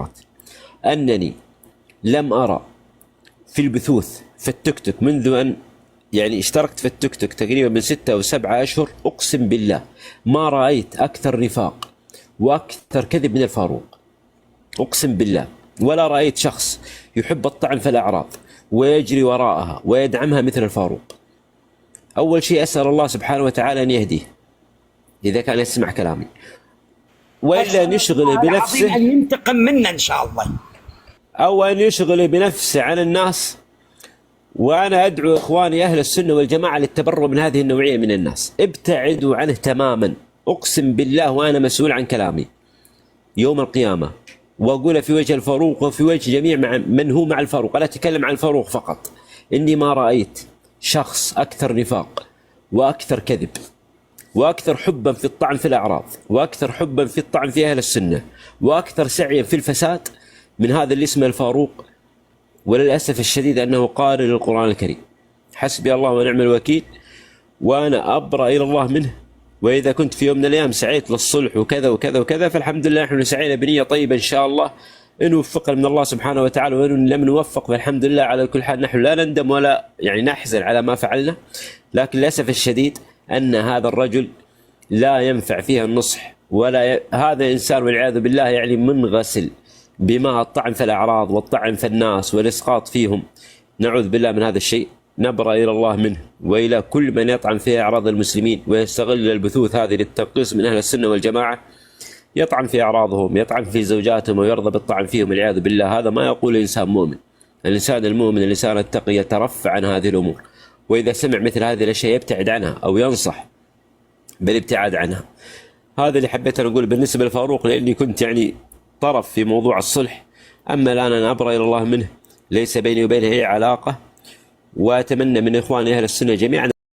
المرات أنني لم أرى في البثوث في التيك توك منذ أن يعني اشتركت في التيك توك تقريبا من 6 أو 7 أشهر، أقسم بالله ما رأيت أكثر نفاق وأكثر كذب من الفاروق، أقسم بالله. ولا رأيت شخص يحب الطعن في الأعراض ويجري وراءها ويدعمها مثل الفاروق. أول شيء أسأل الله سبحانه وتعالى أن يهديه إذا كان يسمع كلامي، وإلا أن يشغل بنفسه، أن ينتقم منا إن شاء الله، أو أن يشغل بنفسه عن الناس. وأنا أدعو إخواني أهل السنة والجماعة للتبرؤ من هذه النوعية من الناس، ابتعدوا عنه تماما، أقسم بالله وأنا مسؤول عن كلامي يوم القيامة، وأقول في وجه الفاروق وفي وجه جميع من هو مع الفاروق، أنا أتكلم عن الفاروق فقط، إني ما رأيت شخص أكثر نفاق وأكثر كذب وأكثر حبا في الطعن في الأعراض وأكثر حبا في الطعن في أهل السنة وأكثر سعيا في الفساد من هذا اللي اسمه الفاروق. وللأسف الشديد أنه قارئ للقرآن الكريم. حسبي الله ونعم الوكيل، وأنا أبرأ إلى الله منه. وإذا كنت في يوم من الأيام سعيت للصلح وكذا وكذا وكذا، فالحمد لله نحن سعينا بنية طيبة إن شاء الله، إن وفقنا من الله سبحانه وتعالى، وإن لم نوفق فالحمد لله على كل حال. نحن لا نندم ولا يعني نحزن على ما فعلنا، لكن للأسف الشديد أن هذا الرجل لا ينفع فيها النصح، ولا هذا إنسان والعياذ بالله يعني منغسل بما الطعن في الأعراض والطعن في الناس والإسقاط فيهم. نعوذ بالله من هذا الشيء، نبرأ إلى الله منه وإلى كل من يطعن في أعراض المسلمين ويستغل البثوث هذه للتنقيص من أهل السنة والجماعة، يطعن في أعراضهم، يطعن في زوجاتهم ويرضى بالطعن فيهم والعياذ بالله. هذا ما يقول إنسان مؤمن. الإنسان المؤمن، الإنسان التقي يترفع عن هذه الأمور، وإذا سمع مثل هذه الأشياء يبتعد عنها أو ينصح بالابتعاد عنها. هذا اللي حبيت أن أقول بالنسبة للفاروق، لأني كنت يعني طرف في موضوع الصلح. أما الآن أنا أبرأ إلى الله منه، ليس بيني وبينه أي علاقة. وأتمنى من إخواني أهل السنة جميعا